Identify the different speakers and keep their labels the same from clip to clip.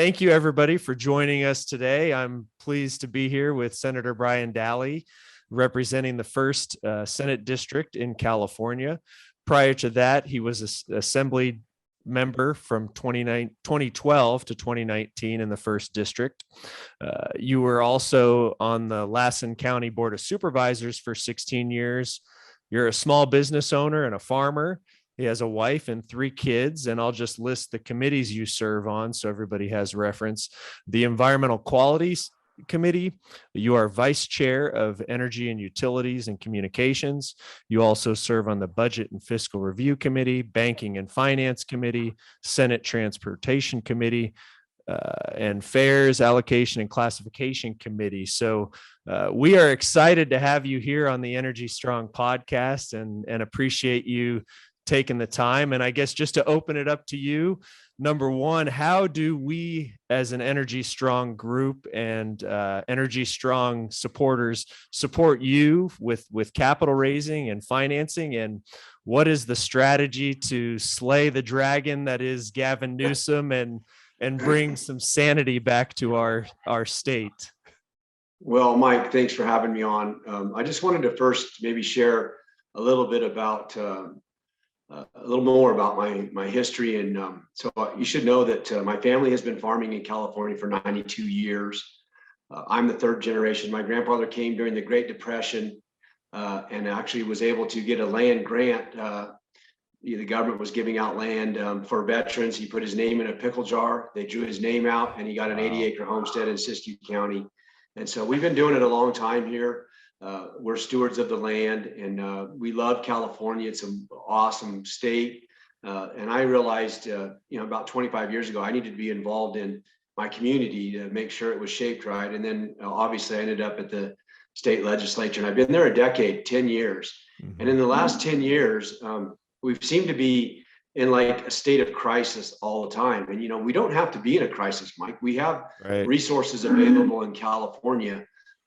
Speaker 1: Thank you, everybody, for joining us today. I'm pleased to be here with Senator Brian Daly, representing the 1st Senate District in California. Prior to that, he was an Assembly member from 2012 to 2019 in the 1st District. You were also on the Lassen County Board of Supervisors for 16 years. You're a small business owner and a farmer. He has a wife and 3 kids, and I'll just list the committees you serve on so everybody has reference. The Environmental Qualities Committee, you are Vice Chair of Energy and Utilities and Communications. You also serve on the Budget and Fiscal Review Committee, Banking and Finance Committee, Senate Transportation Committee, and Fairs, Allocation, and Classification Committee. So we are excited to have you here on the Energy Strong podcast and appreciate you taking the time. And I guess just to open it up to you, number one, how do we as an Energy Strong group and Energy Strong supporters support you with capital raising and financing? And what is the strategy to slay the dragon that is Gavin Newsom and bring some sanity back to our state?
Speaker 2: Well, Mike, thanks for having me on. I just wanted to first maybe share a little bit about a little more about my history. And so you should know that my family has been farming in California for 92 years. I'm the 3rd generation. My grandfather came during the Great Depression and actually was able to get a land grant. The government was giving out land for veterans. He put his name in a pickle jar. They drew his name out and he got an 80-acre homestead in Siskiyou County. And so we've been doing it a long time here. We're stewards of the land, and we love California. It's an awesome state. And I realized, about 25 years ago, I needed to be involved in my community to make sure it was shaped right. And then obviously I ended up at the state legislature, and I've been there a decade, 10 years. Mm-hmm. And in the last 10 years, we've seemed to be in like a state of crisis all the time. And, we don't have to be in a crisis, Mike. We have resources available in California.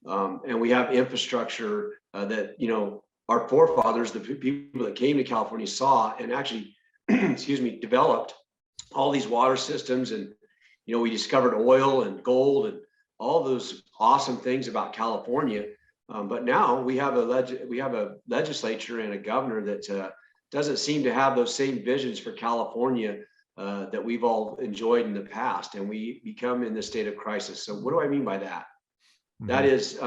Speaker 2: And we have infrastructure that, our forefathers, the people that came to California saw and actually, developed all these water systems. And, we discovered oil and gold and all those awesome things about California. But now we have a legislature and a governor that doesn't seem to have those same visions for California that we've all enjoyed in the past. And we become in this state of crisis. So what do I mean by that? That is,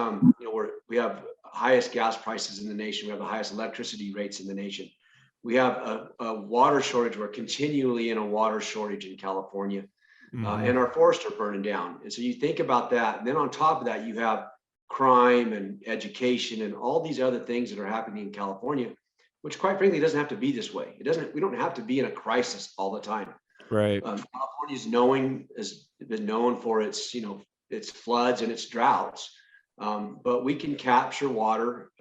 Speaker 2: we have highest gas prices in the nation. We have the highest electricity rates in the nation. We have a water shortage. We're continually in a water shortage in California, and our forests are burning down. And so you think about that. And then on top of that, you have crime and education and all these other things that are happening in California, which quite frankly doesn't have to be this way. We don't have to be in a crisis all the time.
Speaker 1: Right.
Speaker 2: California has been known for its, its floods and its droughts, but we can capture water,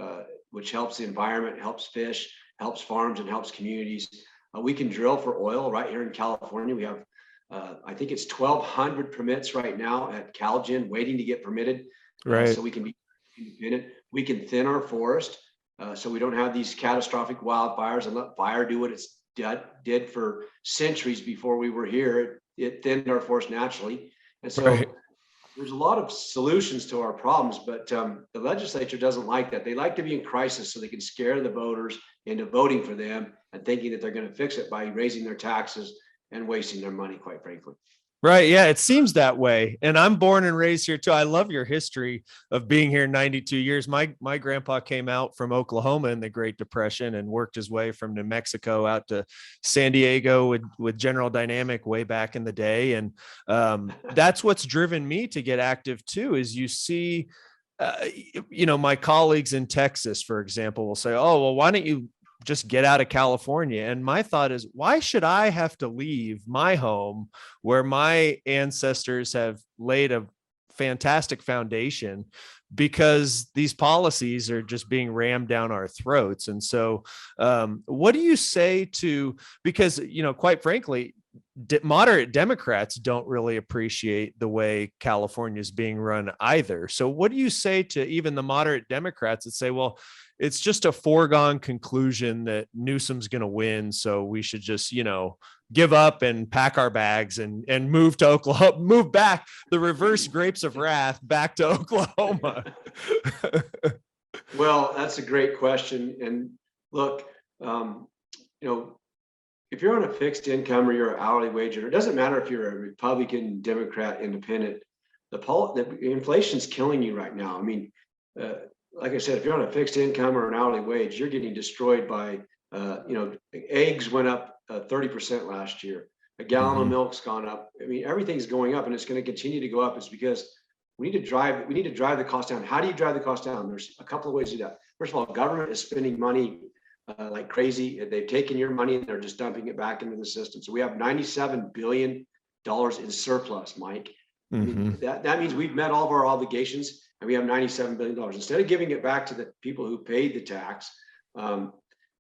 Speaker 2: which helps the environment, helps fish, helps farms, and helps communities. We can drill for oil right here in California. We have, I think it's 1,200 permits right now at CalGen waiting to get permitted, so we can be independent. We can thin our forest so we don't have these catastrophic wildfires and let fire do what it's did for centuries before we were here. It thinned our forest naturally. And so there's a lot of solutions to our problems, but the legislature doesn't like that. They like to be in crisis so they can scare the voters into voting for them and thinking that they're going to fix it by raising their taxes and wasting their money, quite frankly.
Speaker 1: Right. Yeah, it seems that way. And I'm born and raised here too. I love your history of being here 92 years. My grandpa came out from Oklahoma in the Great Depression and worked his way from New Mexico out to San Diego with General Dynamic way back in the day. And that's what's driven me to get active too, is you see, my colleagues in Texas, for example, will say, oh, well, why don't you just get out of California? And my thought is, why should I have to leave my home where my ancestors have laid a fantastic foundation because these policies are just being rammed down our throats? And so what do you say to, because, quite frankly, moderate Democrats don't really appreciate the way California is being run either. So what do you say to even the moderate Democrats that say, well, it's just a foregone conclusion that Newsom's going to win, so we should just, give up and pack our bags and move to Oklahoma, move back, the reverse grapes of wrath back to Oklahoma?
Speaker 2: Well, that's a great question. And look, if you're on a fixed income or you're an hourly wage earner, it doesn't matter if you're a Republican, Democrat, Independent. The inflation's killing you right now. I mean, like I said, if you're on a fixed income or an hourly wage, you're getting destroyed by, eggs went up 30% last year. A gallon of milk's gone up. I mean, everything's going up, and it's going to continue to go up. It's because we need to drive the cost down. How do you drive the cost down? There's a couple of ways to do that. First of all, government is spending money like crazy. They've taken your money and they're just dumping it back into the system. So we have $97 billion in surplus, Mike. I mean, that means we've met all of our obligations and we have $97 billion. Instead of giving it back to the people who paid the tax,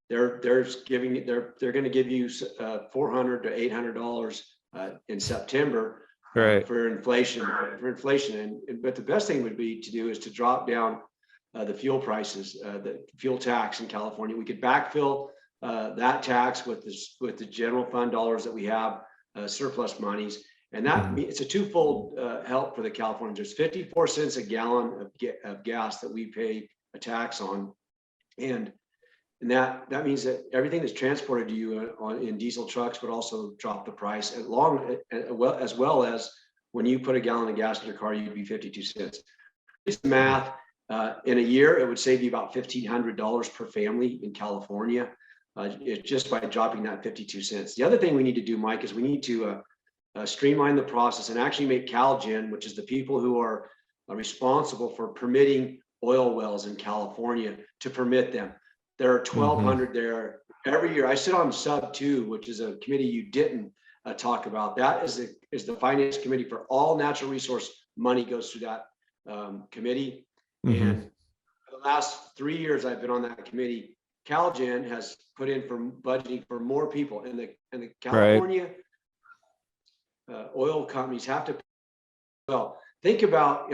Speaker 2: they're going to give you $400 to $800 in September for inflation. But the best thing would be to do is to drop down the fuel prices, the fuel tax in California. We could backfill that tax with the general fund dollars that we have, surplus monies, and that it's a twofold help for the Californians. There's 54 cents a gallon of gas that we pay a tax on, and that means that everything that's transported to you in diesel trucks would also drop the price, as well as when you put a gallon of gas in your car, you'd be 52 cents. It's math. In a year, it would save you about $1,500 per family in California, just by dropping that 52 cents. The other thing we need to do, Mike, is we need to streamline the process and actually make CalGen, which is the people who are responsible for permitting oil wells in California, to permit them. There are 1,200 there every year. I sit on Sub 2, which is a committee you didn't talk about. That is the finance committee for all natural resource money goes through that committee. And for the last 3 years I've been on that committee, CalGen has put in for budgeting for more people, and the California oil companies have to. Well, think about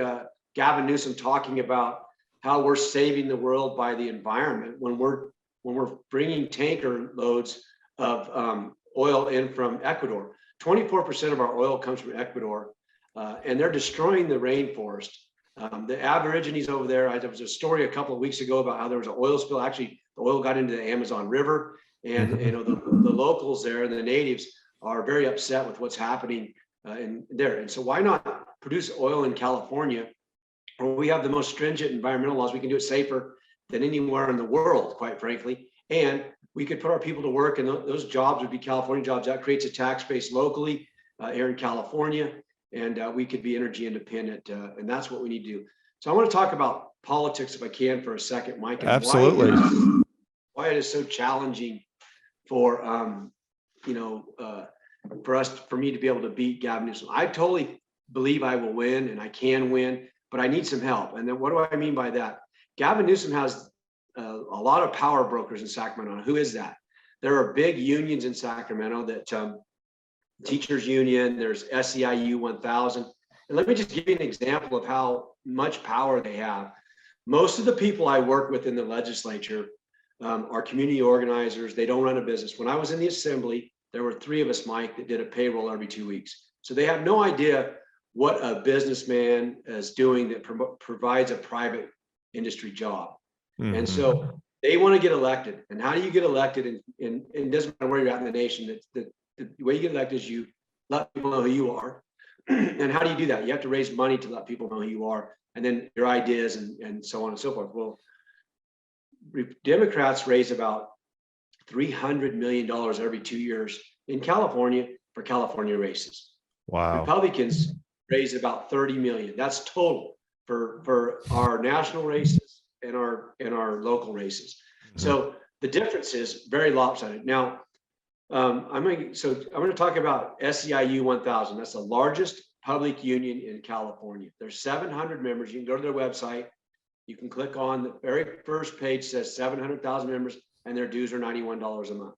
Speaker 2: Gavin Newsom talking about how we're saving the world by the environment when we're bringing tanker loads of oil in from Ecuador. 24% of our oil comes from Ecuador, and they're destroying the rainforest. The Aborigines over there, there was a story a couple of weeks ago about how there was an oil spill. Actually, the oil got into the Amazon River, and the locals there, the natives, are very upset with what's happening in there. And so why not produce oil in California, where we have the most stringent environmental laws? We can do it safer than anywhere in the world, quite frankly. And we could put our people to work, and those jobs would be California jobs. That creates a tax base locally here in California. And we could be energy independent, and that's what we need to do. So I want to talk about politics, if I can, for a second, Mike. And absolutely. Why it is so challenging for for me to be able to beat Gavin Newsom. I totally believe I will win, and I can win, but I need some help. And then what do I mean by that? Gavin Newsom has a lot of power brokers in Sacramento. Who is that? There are big unions in Sacramento that. Teachers Union, there's SEIU 1000. And let me just give you an example of how much power they have. Most of the people I work with in the legislature are community organizers. They don't run a business. When I was in the assembly, there were 3 of us, Mike, that did a payroll every 2 weeks. So they have no idea what a businessman is doing that provides a private industry job. And so they want to get elected. And how do you get elected? And it doesn't matter where you're at in the nation. The way you get elected is you let people know who you are. And how do you do that? You have to raise money to let people know who you are, and then your ideas and so on and so forth. Well, Democrats raise about $300 million every 2 years in California for California races. Wow. Republicans raise about 30 million. That's total for our national races and our local races. So the difference is very lopsided. Now, I'm going to talk about SEIU 1000. That's the largest public union in California. There's 700 members. You can go to their website. You can click on the very first page, says 700,000 members, and their dues are $91 a month.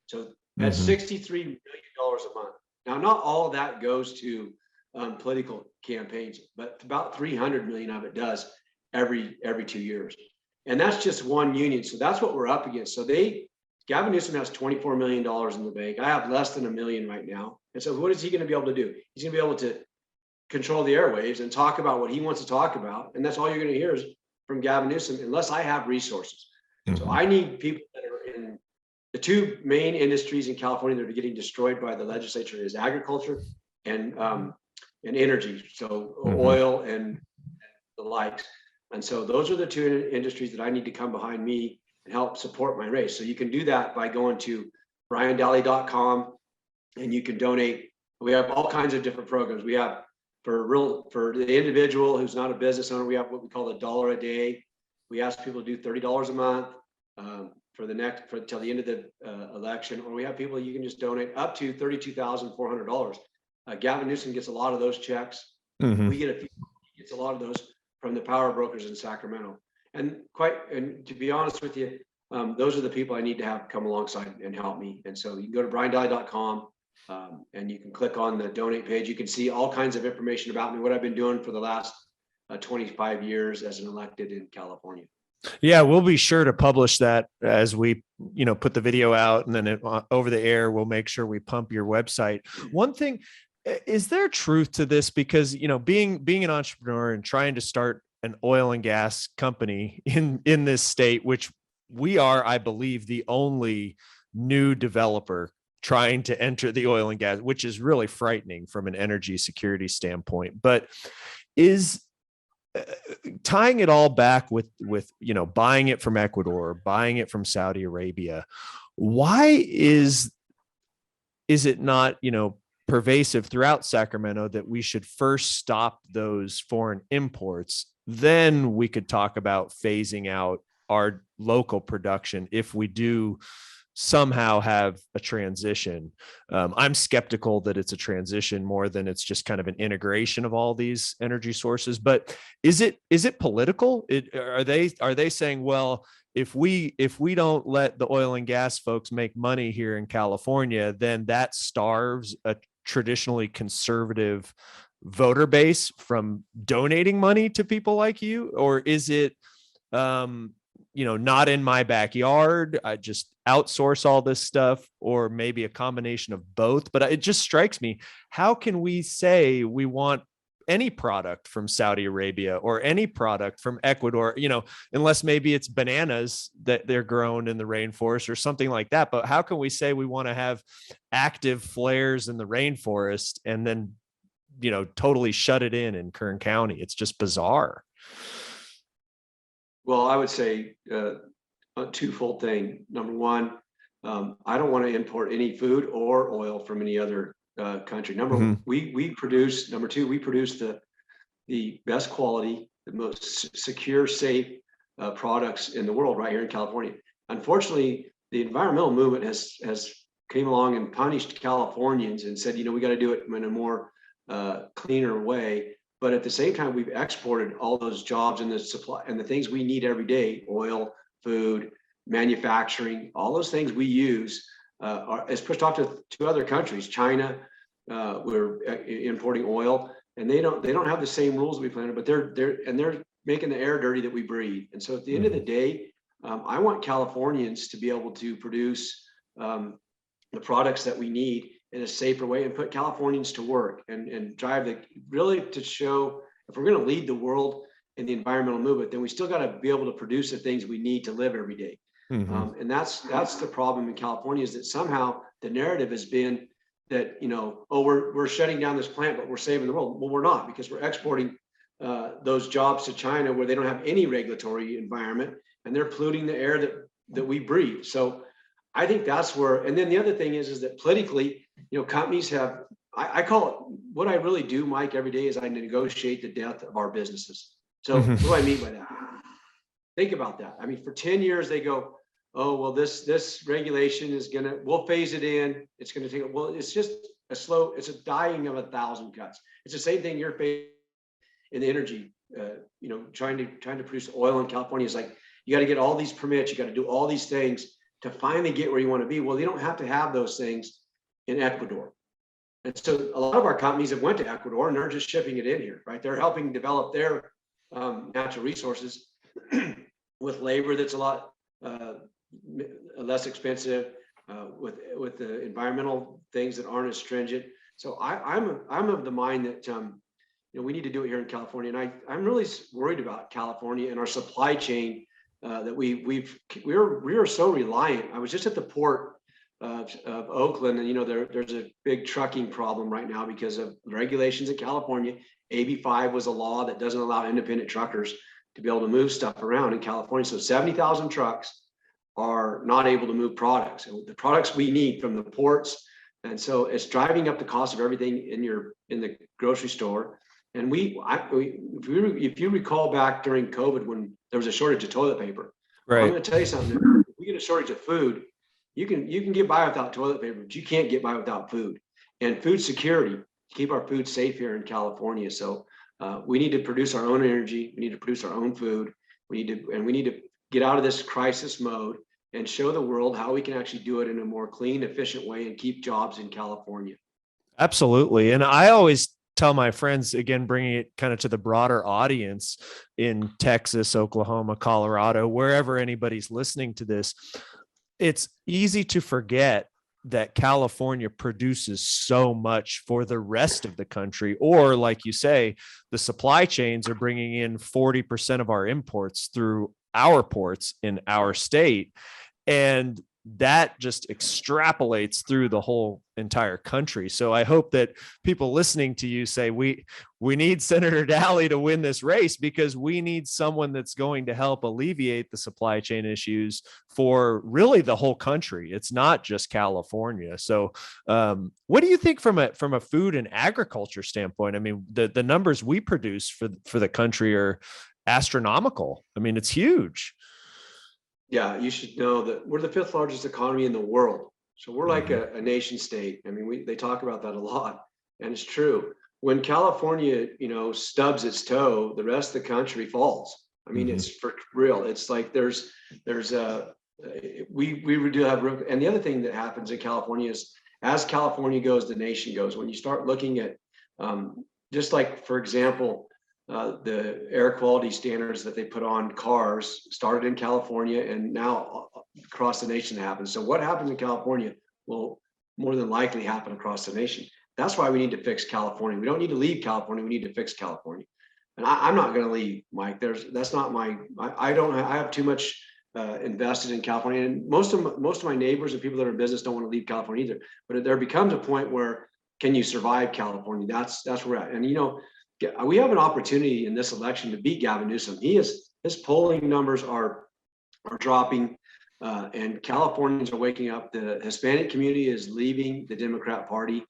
Speaker 2: So at
Speaker 1: Mm-hmm.
Speaker 2: $63 million a month. Now, not all of that goes to political campaigns, but about 300 million of it does every 2 years. And that's just one union. So that's what we're up against. So Gavin Newsom has $24 million in the bank. I have less than $1 million right now. And so what is he going to be able to do? He's going to be able to control the airwaves and talk about what he wants to talk about. And that's all you're going to hear is from Gavin Newsom, unless I have resources. Mm-hmm. So I need people that are in the two main industries in California that are getting destroyed by the legislature is agriculture and energy. So mm-hmm. oil and the likes. And so those are the two industries that I need to come behind me and help support my race. So you can do that by going to briandalley.com and you can donate. We have all kinds of different programs. We have for the individual who's not a business owner, we have what we call $1 a day. We ask people to do $30 a month till the end of the election, or we have people you can just donate up to $32,400. Gavin Newsom gets a lot of those checks. Mm-hmm. We get gets a lot of those from the power brokers in Sacramento. And to be honest with you, those are the people I need to have come alongside and help me. And so you can go to briandalley.com and you can click on the donate page. You can see all kinds of information about me, what I've been doing for the last 25 years as an elected in California.
Speaker 1: Yeah, we'll be sure to publish that as we, put the video out, and then over the air, we'll make sure we pump your website. One thing, is there truth to this? Because, being an entrepreneur and trying to start an oil and gas company in this state, which we are, I believe, the only new developer trying to enter the oil and gas, which is really frightening from an energy security standpoint. But is tying it all back with buying it from Ecuador, buying it from Saudi Arabia, why is it not pervasive throughout Sacramento that we should first stop those foreign imports, then we could talk about phasing out our local production if we do somehow have a transition? I'm skeptical that it's a transition more than it's just kind of an integration of all these energy sources. But is it political? Are they saying, well, if we don't let the oil and gas folks make money here in California, then that starves a traditionally conservative voter base from donating money to people like you? Or is it not in my backyard, I just outsource all this stuff, or maybe a combination of both? But it just strikes me, how can we say we want any product from Saudi Arabia or any product from Ecuador, unless maybe it's bananas that they're grown in the rainforest or something like that? But how can we say we want to have active flares in the rainforest and then, totally shut it in Kern County? It's just bizarre.
Speaker 2: Well, I would say a twofold thing. Number one, I don't want to import any food or oil from any other country. We produce the best quality, the most secure, safe products in the world right here in California. Unfortunately, the environmental movement has came along and punished Californians and said, we got to do it in a more cleaner way. But at the same time, we've exported all those jobs and the supply and the things we need every day: oil, food, manufacturing, all those things we use is pushed off to other countries. China, we're importing oil, and they don't have the same rules we planted, but they're making the air dirty that we breathe. And so at the end of the day, I want Californians to be able to produce the products that we need in a safer way and put Californians to work and drive really to show, if we're going to lead the world in the environmental movement, then we still got to be able to produce the things we need to live every day. Mm-hmm. And that's the problem in California, is that somehow the narrative has been that, we're shutting down this plant, but we're saving the world. Well, we're not, because we're exporting those jobs to China, where they don't have any regulatory environment, and they're polluting the air that we breathe. So I think that's where, and then the other thing is that politically, companies have, I call it, what I really do, Mike, every day is I negotiate the death of our businesses. So What do I mean by that? Think about that. I mean, for 10 years, they go, oh, well, this regulation we'll phase it in. It's going to take, well, it's just it's a dying of 1,000 cuts. It's the same thing you're facing in the energy, trying to produce oil in California. Is like, you got to get all these permits. You got to do all these things. to finally get where you want to be. Well, you don't have to have those things in Ecuador. And so a lot of our companies have went to Ecuador and they're just shipping it in here, right? They're helping develop their natural resources with labor that's a lot less expensive, with the environmental things that aren't as stringent. So I'm of the mind that we need to do it here in California, and I'm really worried about California and our supply chain that we are so reliant. I was just at the port of Oakland, and there's a big trucking problem right now because of regulations in California. AB5 was a law that doesn't allow independent truckers to be able to move stuff around in California. So 70,000 trucks are not able to move products, and the products we need from the ports. And so it's driving up the cost of everything in the grocery store. And if you recall back during COVID when there was a shortage of toilet paper,
Speaker 1: right.
Speaker 2: I'm going to tell you something. If we get a shortage of food, you can get by without toilet paper, but you can't get by without food. And food security, to keep our food safe here in California. So we need to produce our own energy. We need to produce our own food. We need to get out of this crisis mode and show the world how we can actually do it in a more clean, efficient way and keep jobs in California.
Speaker 1: Absolutely. And I always tell my friends, again, bringing it kind of to the broader audience in Texas, Oklahoma, Colorado, wherever anybody's listening to this, it's easy to forget that California produces so much for the rest of the country. Or like you say, the supply chains are bringing in 40% of our imports through our ports in our state. And that just extrapolates through the whole entire country. So I hope that people listening to you say, we need Senator Daly to win this race, because we need someone that's going to help alleviate the supply chain issues for really the whole country. It's not just California. So what do you think from a food and agriculture standpoint? I mean, the numbers we produce for the country are astronomical. I mean, it's huge.
Speaker 2: Yeah, you should know that we're the 5th largest economy in the world. So we're like a nation state. I mean, they talk about that a lot, and it's true. When California, stubs its toe, the rest of the country falls. I mean, it's for real. It's like we do have room. And the other thing that happens in California is, as California goes, the nation goes. When you start looking at, just like, for example, the air quality standards that they put on cars started in California and now across the nation happens. So what happens in California will more than likely happen across the nation. That's why we need to fix California. We don't need to leave California. We need to fix California. And I'm not going to leave, Mike. I have too much invested in California. And most of my neighbors and people that are in business don't want to leave California either. But there becomes a point where, can you survive California? That's where we're at. And we have an opportunity in this election to beat Gavin Newsom. His polling numbers are dropping, and Californians are waking up. The Hispanic community is leaving the Democrat Party,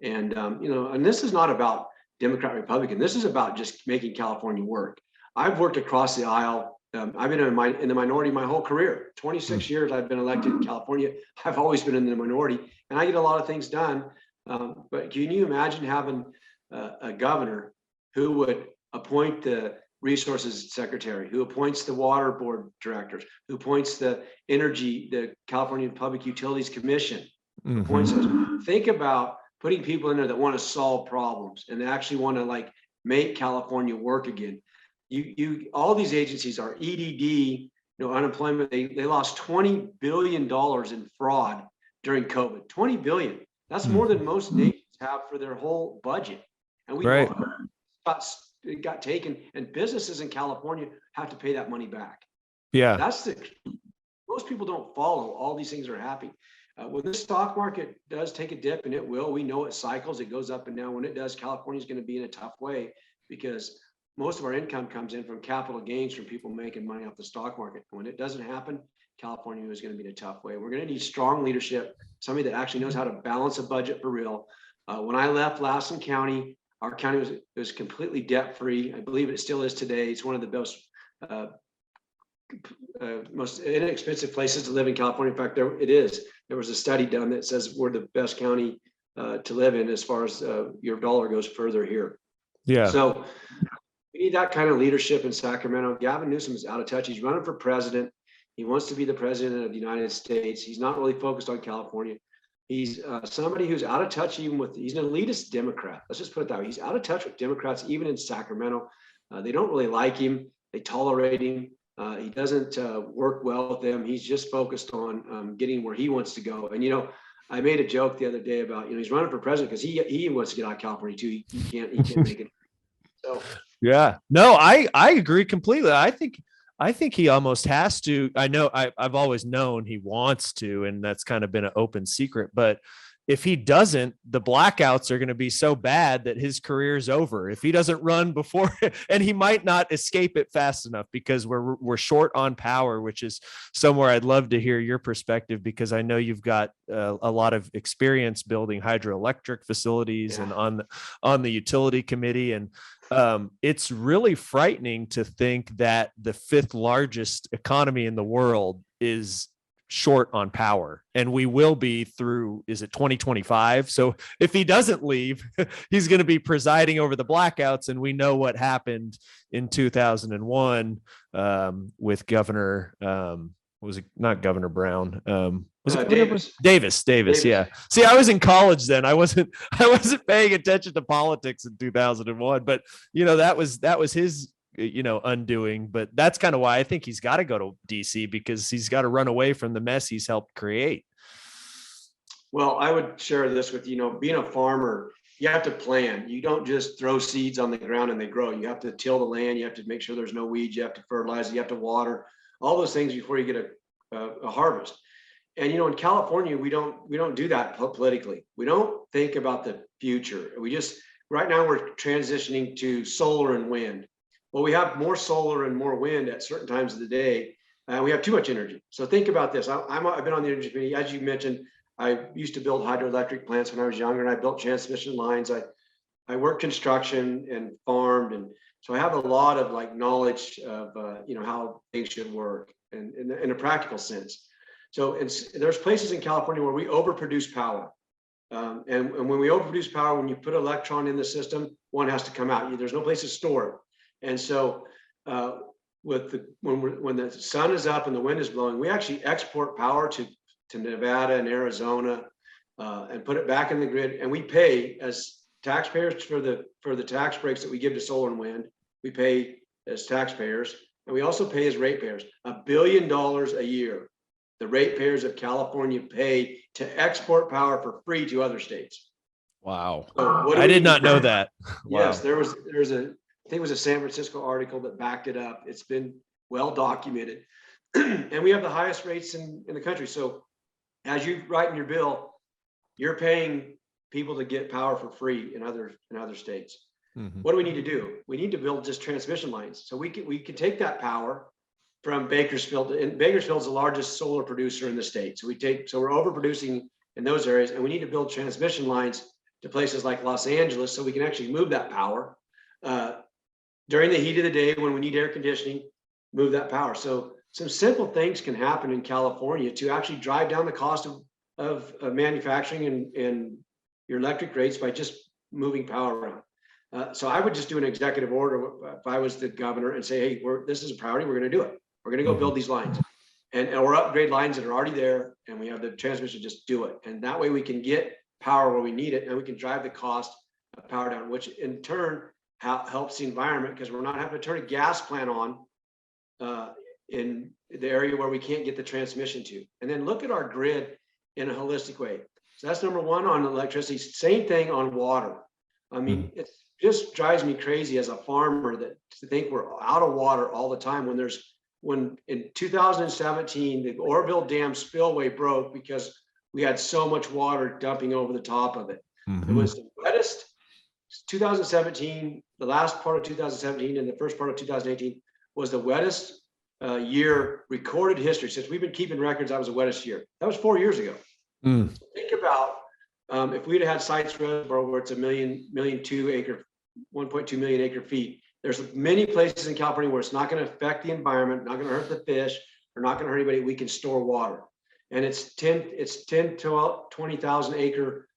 Speaker 2: and and this is not about Democrat Republican. This is about just making California work. I've worked across the aisle. I've been in the minority my whole career. 26 years I've been elected in California. I've always been in the minority, and I get a lot of things done. But can you imagine having a governor who would appoint the resources secretary, who appoints the water board directors, who appoints the California Public Utilities Commission, appoints those. Think about putting people in there that want to solve problems and actually want to make California work again. All these agencies are EDD, unemployment. They lost $20 billion in fraud during COVID. 20 billion. That's more than most nations have for their whole budget. And we got taken, and businesses in California have to pay that money back.
Speaker 1: Yeah.
Speaker 2: Most people don't follow. All these things are happening. When the stock market does take a dip, and it will, we know it cycles, it goes up and down. When it does, California is going to be in a tough way, because most of our income comes in from capital gains from people making money off the stock market. When it doesn't happen, California is going to be in a tough way. We're going to need strong leadership, somebody that actually knows how to balance a budget for real. When I left Lassen County, our county was completely debt-free. I believe it still is today. It's one of the most inexpensive places to live in California. In fact, it is. There was a study done that says we're the best county to live in as far as your dollar goes further here.
Speaker 1: Yeah.
Speaker 2: So we need that kind of leadership in Sacramento. Gavin Newsom is out of touch. He's running for president. He wants to be the president of the United States. He's not really focused on California. He's somebody who's out of touch even with, he's an elitist Democrat. Let's just put it that way. He's out of touch with Democrats, even in Sacramento. They don't really like him. They tolerate him. He doesn't work well with them. He's just focused on getting where he wants to go. And, I made a joke the other day about, he's running for president because he wants to get out of California too. He can't make it. So
Speaker 1: yeah, no, I agree completely. I think he almost has to. I know I've always known he wants to, and that's kind of been an open secret. But if he doesn't, the blackouts are going to be so bad that his career is over. If he doesn't run before, and he might not escape it fast enough because we're short on power, which is somewhere I'd love to hear your perspective, because I know you've got a lot of experience building hydroelectric facilities and on the utility committee. And it's really frightening to think that the fifth largest economy in the world is short on power, and we will be through, is it 2025? So if he doesn't leave, he's going to be presiding over the blackouts. And we know what happened in 2001 with Governor, was it not Governor Brown? Was it Davis? Yeah. See, I was in college then. I wasn't paying attention to politics in 2001, but that was his undoing. But that's kind of why I think he's got to go to DC, because he's got to run away from the mess he's helped create.
Speaker 2: Well, I would share this with being a farmer, you have to plan. You don't just throw seeds on the ground and they grow. You have to till the land. You have to make sure there's no weeds. You have to fertilize. You have to water, all those things before you get a harvest. And in California, we don't do that politically. We don't think about the future. Right now we're transitioning to solar and wind. Well, we have more solar and more wind at certain times of the day. We have too much energy. So think about this. I've been on the energy committee. As you mentioned, I used to build hydroelectric plants when I was younger, and I built transmission lines. I worked construction and farmed, and so I have a lot of knowledge of how things should work and in a practical sense. So there's places in California where we overproduce power. And when we overproduce power, when you put an electron in the system, one has to come out. There's no place to store it. And so when the sun is up and the wind is blowing, we actually export power to Nevada and Arizona and put it back in the grid. And we pay as taxpayers for the tax breaks that we give to solar and wind. We pay as taxpayers, and we also pay as ratepayers. $1 billion a year the ratepayers of California pay to export power for free to other states.
Speaker 1: Wow. So I did not know that.
Speaker 2: Yes, wow. there's I think it was a San Francisco article that backed it up. It's been well documented. And we have the highest rates in the country. So as you write in your bill, you're paying people to get power for free in other states. Mm-hmm. What do we need to do? We need to build just transmission lines. So we can take that power from Bakersfield, and Bakersfield is the largest solar producer in the state. So we're overproducing in those areas, and we need to build transmission lines to places like Los Angeles so we can actually move that power during the heat of the day when we need air conditioning, move that power. So some simple things can happen in California to actually drive down the cost of manufacturing and your electric rates by just moving power around. So I would just do an executive order if I was the governor and say, hey, this is a priority, we're going to do it. We're going to go build these lines or upgrade lines that are already there, and we have the transmission, just do it. And that way we can get power where we need it, and we can drive the cost of power down, which in turn helps the environment, because we're not having to turn a gas plant on in the area where we can't get the transmission to. And then look at our grid in a holistic way. So that's number one on electricity. Same thing on water. I mean, it just drives me crazy as a farmer to think we're out of water all the time when in 2017, the Oroville Dam spillway broke because we had so much water dumping over the top of it. Mm-hmm. It was the wettest 2017, the last part of 2017 and the first part of 2018 was the wettest year recorded history. Since we've been keeping records, that was the wettest year. That was 4 years ago. So think about if we'd had sites reservoir where it's 1.2 million acre feet. There's many places in California where it's not going to affect the environment, not going to hurt the fish, or not going to hurt anybody. We can store water, and it's 10 to 20,000 acre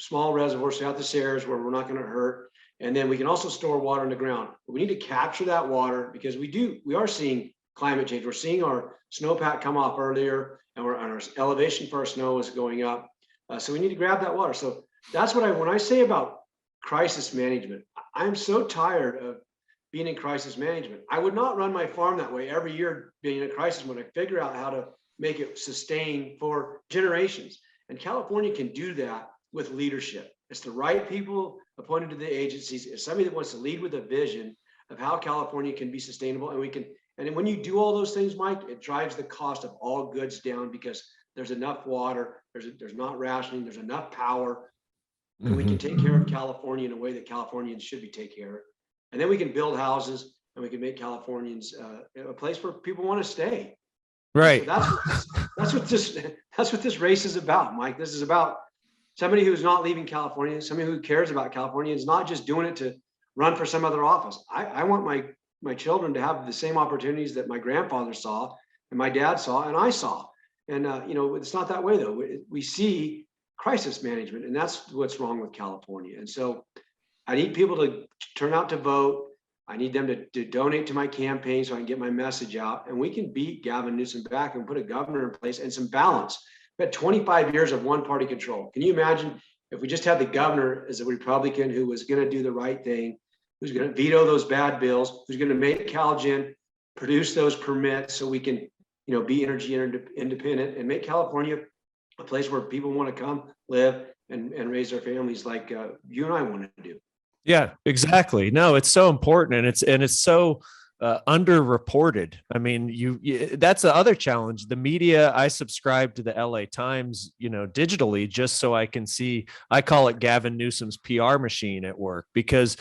Speaker 2: small reservoirs throughout the Sierras where we're not going to hurt. And then we can also store water in the ground. But we need to capture that water because we are seeing climate change. We're seeing our snowpack come off earlier, and our elevation for our snow is going up. So we need to grab that water. So that's when I say about crisis management, I'm so tired of being in crisis management. I would not run my farm that way every year being in a crisis when I figure out how to make it sustain for generations. And California can do that with leadership. It's the right people appointed to the agencies. It's somebody that wants to lead with a vision of how California can be sustainable. And when you do all those things, Mike, it drives the cost of all goods down because there's enough water, there's not rationing, there's enough power, and we can take care of California in a way that Californians should be taken care of. And then we can build houses and we can make Californians a place where people want to stay.
Speaker 1: Right.
Speaker 2: So that's what this race is about, Mike. This is about somebody who's not leaving California, somebody who cares about California, is not just doing it to run for some other office. I want my children to have the same opportunities that my grandfather saw and my dad saw and I saw. And it's not that way though. We see crisis management, and that's what's wrong with California. And so I need people to turn out to vote. I need them to donate to my campaign so I can get my message out, and we can beat Gavin Newsom back and put a governor in place and some balance. We had 25 years of one party control. Can you imagine if we just had the governor as a Republican who was going to do the right thing, who's going to veto those bad bills, who's going to make CalGen produce those permits so we can, be energy independent and make California a place where people want to come live and raise their families like you and I want to do.
Speaker 1: Yeah, exactly. No, it's so important, and it's so underreported. I mean, that's the other challenge. The media. I subscribe to the LA Times, digitally, just so I can see. I call it Gavin Newsom's PR machine at work, because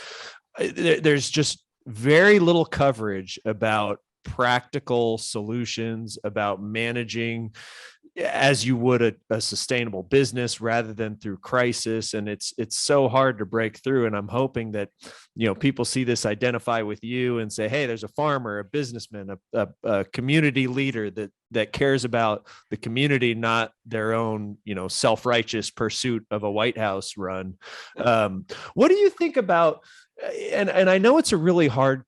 Speaker 1: there's just very little coverage about practical solutions, about managing as you would a sustainable business rather than through crisis. And it's so hard to break through. And I'm hoping that, people see this, identify with you and say, hey, there's a farmer, a businessman, a community leader that cares about the community, not their own, self-righteous pursuit of a White House run. What do you think about, and I know it's a really hard,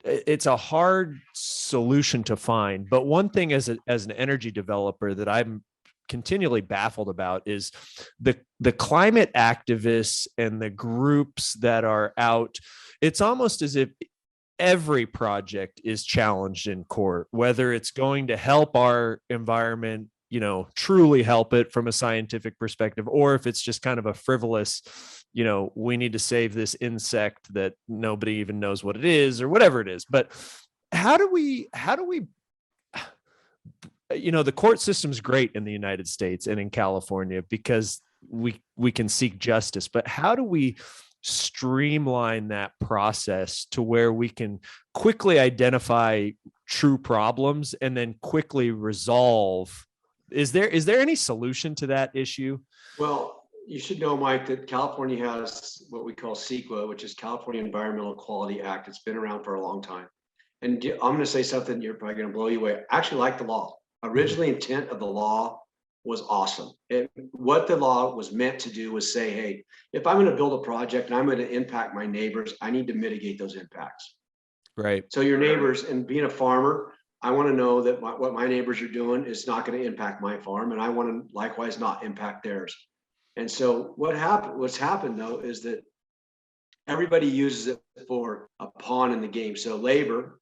Speaker 1: it's a hard solution to find, but one thing as an energy developer that I'm continually baffled about is the climate activists and the groups that are out. It's almost as if every project is challenged in court, whether it's going to help our environment, truly help it from a scientific perspective, or if it's just kind of a frivolous, we need to save this insect that nobody even knows what it is or whatever it is. But how do we, the court system's great in the United States and in California because we can seek justice, but how do we streamline that process to where we can quickly identify true problems and then quickly resolve? Is there any solution to that issue?
Speaker 2: Well, you should know, Mike, that California has what we call CEQA, which is California Environmental Quality Act. It's been around for a long time. And I'm going to say something you're probably going to blow you away. I actually like the law. Originally, intent of the law was awesome. What the law was meant to do was say, hey, if I'm going to build a project and I'm going to impact my neighbors, I need to mitigate those impacts.
Speaker 1: Right.
Speaker 2: So your neighbors, and being a farmer, I want to know that what my neighbors are doing is not going to impact my farm, and I want to likewise not impact theirs. And so what's happened though is that everybody uses it for a pawn in the game. So labor,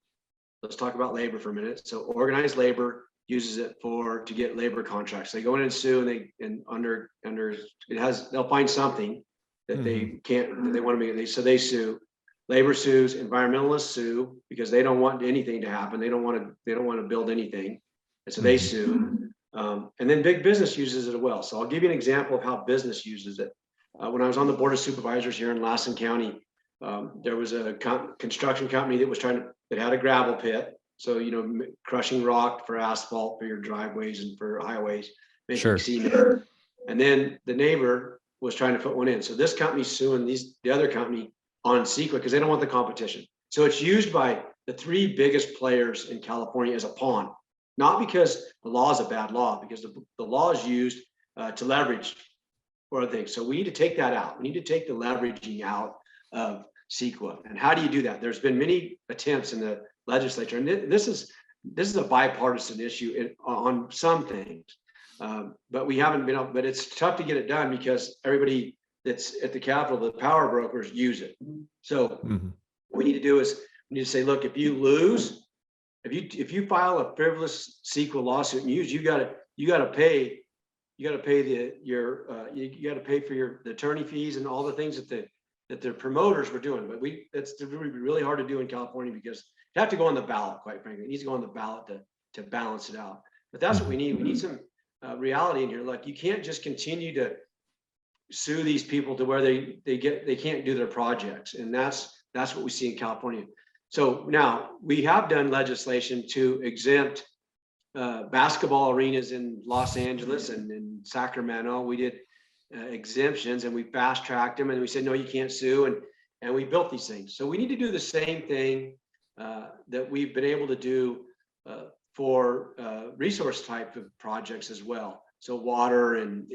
Speaker 2: let's talk about labor for a minute. So organized labor uses it to get labor contracts. They go in and sue, and under it has, they'll find something that they can't, that they want to make. So they sue. Labor sues, environmentalists sue because they don't want anything to happen. They don't want to build anything, and so they sue. And then big business uses it as well. So I'll give you an example of how business uses it. When I was on the board of supervisors here in Lassen County, there was a construction company that had a gravel pit. So, crushing rock for asphalt for your driveways and for highways, making cement. And then the neighbor was trying to put one in. So this company's suing the other company on CEQA because they don't want the competition. So it's used by the three biggest players in California as a pawn, not because the law is a bad law, because the law is used to leverage for other things. So we need to take that out. We need to take the leveraging out of CEQA. And how do you do that? There's been many attempts in the legislature, and this is this is a bipartisan issue on some things. But we haven't been able, but it's tough to get it done because everybody that's at the Capitol, the power brokers use it. So what we need to do is we need to say, look, if you lose, if you file a frivolous CEQA lawsuit and use, you got to pay for your the attorney fees and all the things that the promoters were doing. But it's really hard to do in California because you have to go on the ballot, quite frankly. It needs to go on the ballot to balance it out. But that's what we need. We need some reality in here. Like, you can't just continue to sue these people to where they can't do their projects. And that's what we see in California. So now we have done legislation to exempt basketball arenas in Los Angeles and in Sacramento. We did exemptions and we fast tracked them and we said, no, you can't sue. And we built these things. So we need to do the same thing that we've been able to do for resource type of projects as well. So water and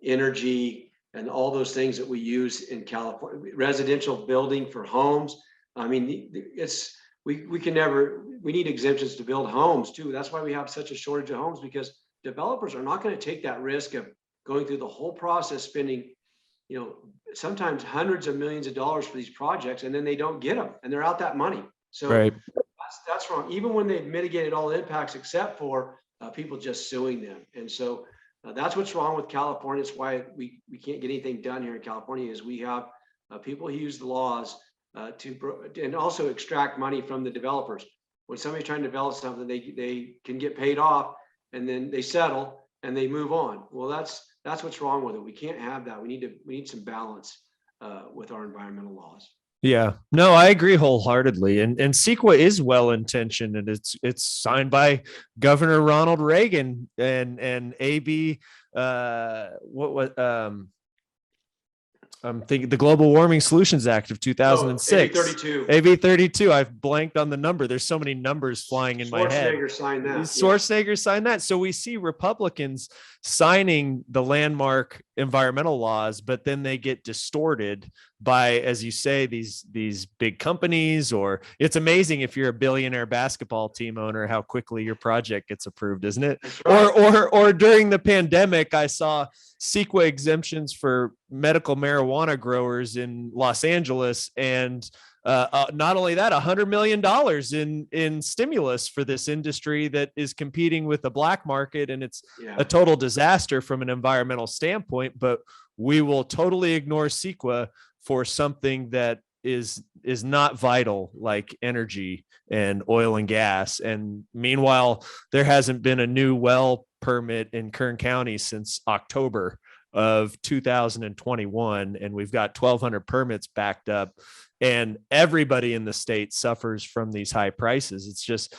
Speaker 2: energy and all those things that we use in California, residential building for homes. I mean, we need exemptions to build homes too. That's why we have such a shortage of homes, because developers are not going to take that risk of going through the whole process, spending, sometimes hundreds of millions of dollars for these projects, and then they don't get them and they're out that money. So
Speaker 1: right.
Speaker 2: That's wrong, even when they've mitigated all the impacts, except for people just suing them. And so that's what's wrong with California. It's why we can't get anything done here in California, is we have people who use the laws and also extract money from the developers. When somebody's trying to develop something, they can get paid off and then they settle and they move on. Well, that's what's wrong with it. We can't have that. We need some balance with our environmental laws.
Speaker 1: Yeah, no, I agree wholeheartedly. And CEQA is well-intentioned, and it's signed by Governor Ronald Reagan and AB, I'm thinking the Global Warming Solutions Act of 2006. AB 32. I've blanked on the number. There's so many numbers flying in my head. Schwarzenegger signed that. So we see Republicans signing the landmark environmental laws, but then they get distorted by, as you say, these big companies. Or it's amazing if you're a billionaire basketball team owner, how quickly your project gets approved, isn't it? Right. Or during the pandemic, I saw CEQA exemptions for medical marijuana growers in Los Angeles, and not only that, $100 million in stimulus for this industry that is competing with the black market, and it's a total disaster from an environmental standpoint. But we will totally ignore CEQA for something that is not vital, like energy and oil and gas. And meanwhile, there hasn't been a new well permit in Kern County since October of 2021, and we've got 1,200 permits backed up, and everybody in the state suffers from these high prices. It's just,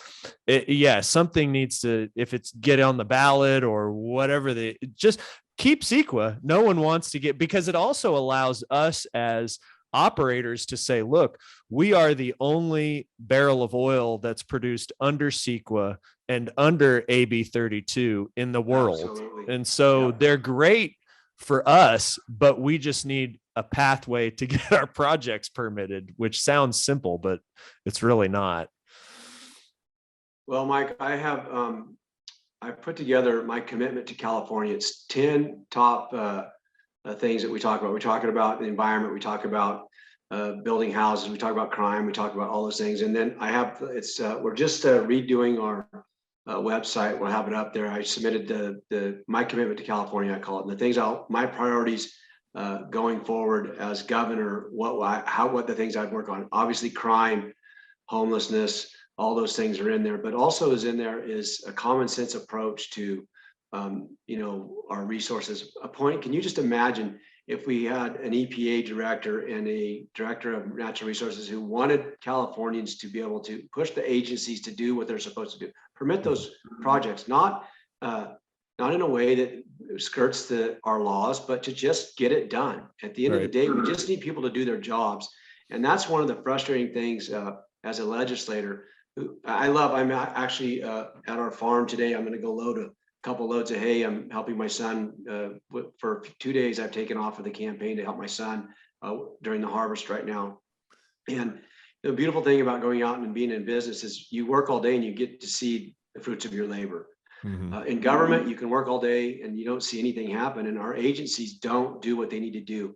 Speaker 1: something needs to, if it's get on the ballot or whatever, just keep CEQA. No one wants to get, because it also allows us as operators to say, look, we are the only barrel of oil that's produced under CEQA and under AB 32 in the world. Absolutely. And so they're great for us, but we just need a pathway to get our projects permitted, which sounds simple, but it's really not.
Speaker 2: Well, Mike, I put together my commitment to California. It's 10 top things that we talk about. We're talking about the environment. We talk about building houses. We talk about crime. We talk about all those things. And then we're just redoing our website. We'll have it up there. I submitted my commitment to California, I call it, and the things my priorities going forward as governor, what the things I'd work on. Obviously, crime, homelessness, all those things are in there, but also is in there is a common sense approach to our resources. Can you just imagine if we had an EPA director and a director of natural resources who wanted Californians to be able to push the agencies to do what they're supposed to do, permit those projects, not in a way that skirts our laws, but to just get it done. At the end of the day, we just need people to do their jobs. And that's one of the frustrating things as a legislator. I'm actually at our farm today. I'm going to go load a couple loads of hay. I'm helping my son for 2 days. I've taken off of the campaign to help my son during the harvest right now. And the beautiful thing about going out and being in business is you work all day and you get to see the fruits of your labor. In government, you can work all day and you don't see anything happen, and our agencies don't do what they need to do.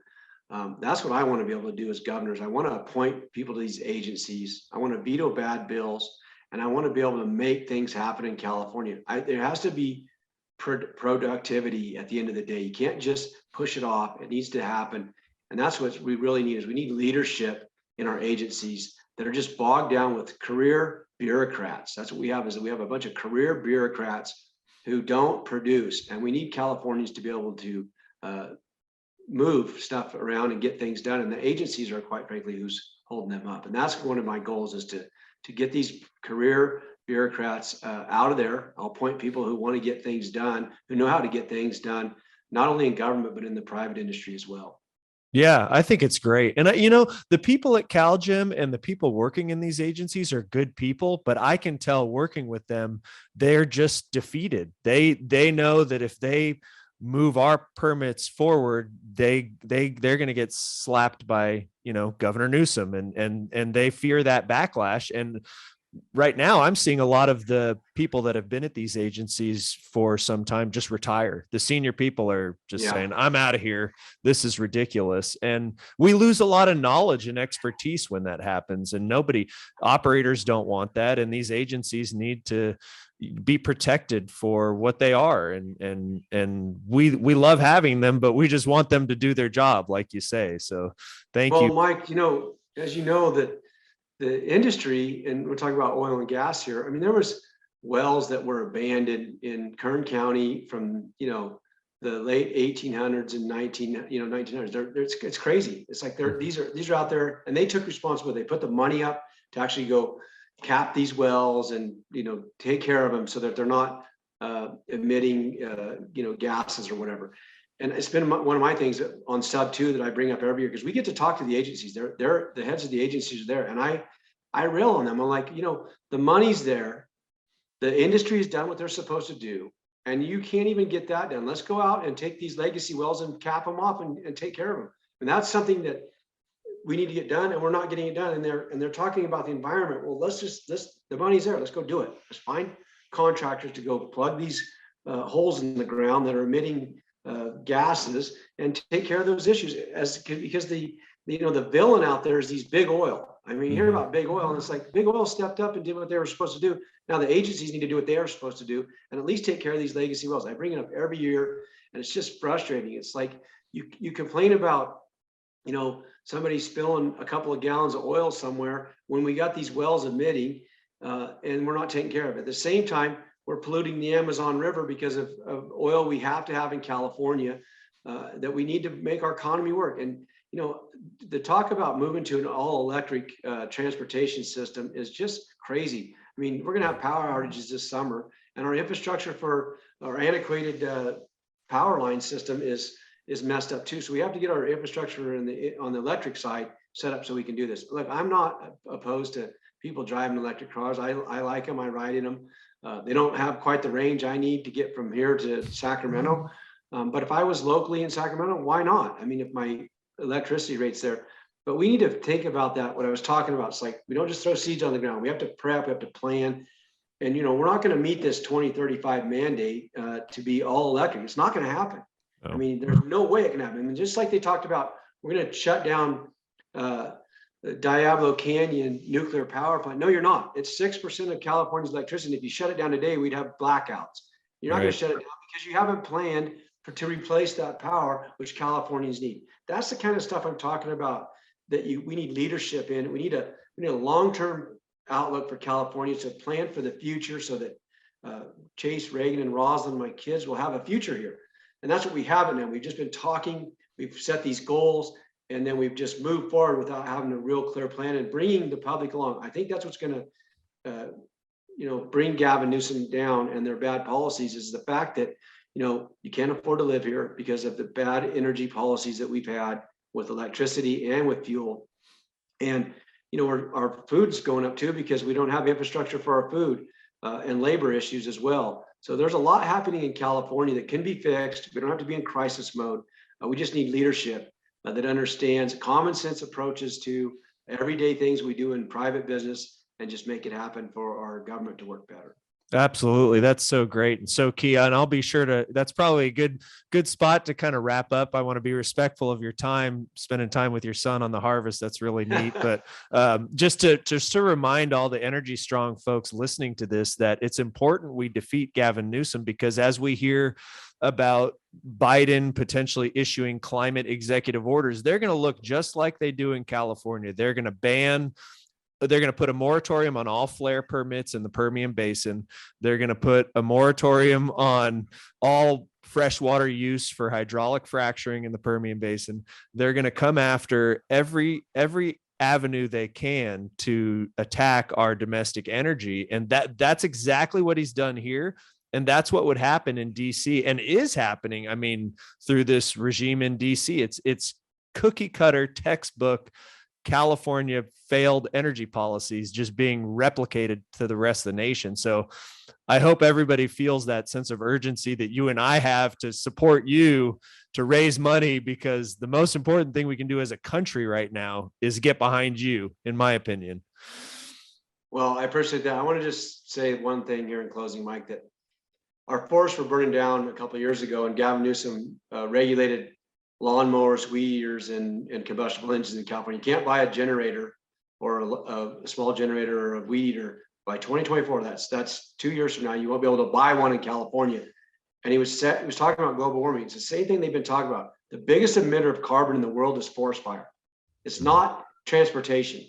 Speaker 2: That's what I want to be able to do as governors. I want to appoint people to these agencies. I want to veto bad bills, and I want to be able to make things happen in California. There has to be productivity at the end of the day. You can't just push it off. It needs to happen. And that's what we really need, is we need leadership in our agencies that are just bogged down with career bureaucrats. That's what we have, is that we have a bunch of career bureaucrats who don't produce. And we need Californians to be able to move stuff around and get things done. And the agencies are, quite frankly, who's holding them up. And that's one of my goals, is to get these career bureaucrats out of there. I'll appoint people who want to get things done, who know how to get things done, not only in government, but in the private industry as well.
Speaker 1: Yeah, I think it's great. And you know, the people at CalGEM and the people working in these agencies are good people, but I can tell working with them, they're just defeated. They know that if they move our permits forward, they're going to get slapped by, you know, Governor Newsom, and they fear that backlash. And right now I'm seeing a lot of the people that have been at these agencies for some time just retire. The senior people are just saying, I'm out of here. This is ridiculous. And we lose a lot of knowledge and expertise when that happens. And operators don't want that. And these agencies need to be protected for what they are. And we love having them, but we just want them to do their job, like you say. So thank you.
Speaker 2: Well, Mike, you know, as you know, that the industry, and we're talking about oil and gas here. I mean, there was wells that were abandoned in Kern County from, you know, the late 1800s and 1900s. It's crazy. It's like these are out there, and they took responsibility. They put the money up to actually go cap these wells and, you know, take care of them so that they're not emitting, you know, gases or whatever. And it's been one of my things on sub 2 that I bring up every year, because we get to talk to the agencies. They're the heads of the agencies are there, and I rail on them. I'm like, you know, the money's there, the industry has done what they're supposed to do, and you can't even get that done. Let's go out and take these legacy wells and cap them off and take care of them. And that's something that we need to get done, and we're not getting it done. And they're talking about the environment. Well, the money's there. Let's go do it. Let's find contractors to go plug these holes in the ground that are emitting gases and take care of those issues, because the villain out there is these big oil. I mean, you hear about big oil, and it's like big oil stepped up and did what they were supposed to do. Now the agencies need to do what they are supposed to do and at least take care of these legacy wells. I bring it up every year, and it's just frustrating. It's like you complain about, you know, somebody spilling a couple of gallons of oil somewhere when we got these wells emitting, and we're not taking care of it. At the same time, we're polluting the Amazon River because of oil we have to have in California, that we need to make our economy work. And, you know, the talk about moving to an all electric transportation system is just crazy. I mean, we're going to have power outages this summer, and our infrastructure for our antiquated power line system is messed up too. So we have to get our infrastructure on the electric side set up so we can do this. Look, I'm not opposed to people driving electric cars. I like them. I ride in them. They don't have quite the range I need to get from here to Sacramento. But if I was locally in Sacramento, why not? I mean, if my electricity rate's there. But we need to think about that. What I was talking about, it's like, we don't just throw seeds on the ground. We have to prep, we have to plan. And, you know, we're not going to meet this 2035 mandate to be all electric. It's not going to happen. I mean, there's no way it can happen. I mean, just like they talked about, we're going to shut down the Diablo Canyon nuclear power plant. No, you're not. It's 6% of California's electricity. If you shut it down today, we'd have blackouts. You're not going to shut it down because you haven't planned to replace that power, which Californians need. That's the kind of stuff I'm talking about, that we need leadership in. We need a long-term outlook for California to plan for the future, so that Chase, Reagan, and Roslyn, my kids, will have a future here. And that's what we haven't done. We've just been talking, we've set these goals, and then we've just moved forward without having a real clear plan and bringing the public along. I think that's what's going to, bring Gavin Newsom down and their bad policies, is the fact that, you know, you can't afford to live here because of the bad energy policies that we've had with electricity and with fuel. And, you know, our food's going up too because we don't have infrastructure for our food, and labor issues as well. So there's a lot happening in California that can be fixed. We don't have to be in crisis mode. We just need leadership that understands common sense approaches to everyday things we do in private business and just make it happen for our government to work better.
Speaker 1: Absolutely. That's so great and so key. And I'll be sure to, that's probably a good spot to kind of wrap up. I want to be respectful of your time, spending time with your son on the harvest. That's really neat. But just to remind all the Energy Strong folks listening to this, that it's important we defeat Gavin Newsom, because as we hear about Biden potentially issuing climate executive orders, they're going to look just like they do in California. They're going to put a moratorium on all flare permits in the Permian Basin. They're going to put a moratorium on all freshwater use for hydraulic fracturing in the Permian Basin. They're going to come after every avenue they can to attack our domestic energy. And that's exactly what he's done here. And that's what would happen in DC, and is happening. I mean, through this regime in DC, it's cookie cutter textbook California failed energy policies just being replicated to the rest of the nation. So I hope everybody feels that sense of urgency that you and I have to support you to raise money, because the most important thing we can do as a country right now is get behind you, in my opinion.
Speaker 2: Well, I appreciate that. I want to just say one thing here in closing, Mike, that our forests were burning down a couple of years ago, and Gavin Newsom regulated lawnmowers, weed eaters, and combustible engines in California. You can't buy a generator or a small generator or a weed eater by 2024. That's 2 years from now. You won't be able to buy one in California. And he was talking about global warming. It's the same thing they've been talking about. The biggest emitter of carbon in the world is forest fire. It's not transportation.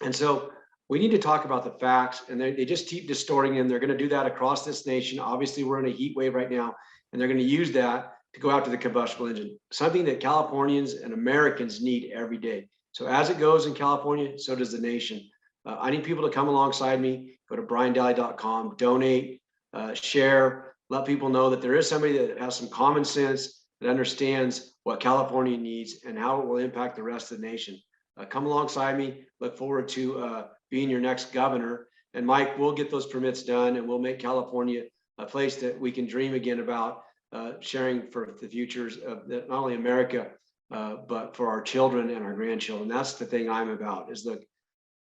Speaker 2: And so we need to talk about the facts, and they just keep distorting them. They're going to do that across this nation. Obviously, we're in a heat wave right now, and they're going to use that to go after the combustible engine, something that Californians and Americans need every day. So as it goes in California, so does the nation. I need people to come alongside me. Go to briandaly.com, donate, share, let people know that there is somebody that has some common sense, that understands what California needs and how it will impact the rest of the nation. Come alongside me. Look forward to being your next governor. And Mike, we'll get those permits done, and we'll make California a place that we can dream again about sharing for the futures of not only America, but for our children and our grandchildren. That's the thing I'm about. Is look,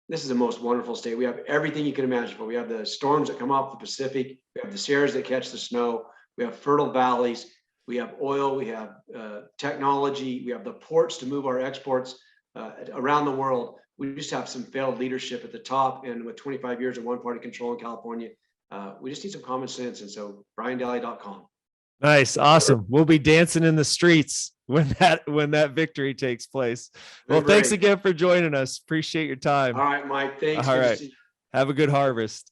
Speaker 2: this is the most wonderful state. We have everything you can imagine. But we have the storms that come off the Pacific. We have the Sierras that catch the snow. We have fertile valleys. We have oil. We have technology. We have the ports to move our exports around the world. We just have some failed leadership at the top, and with 25 years of one-party control in California, we just need some common sense. And so, briandaly.com.
Speaker 1: Nice. Awesome. We'll be dancing in the streets when that victory takes place. Well, thanks again for joining us. Appreciate your time.
Speaker 2: All right, Mike. Thanks.
Speaker 1: All right. Have a good harvest.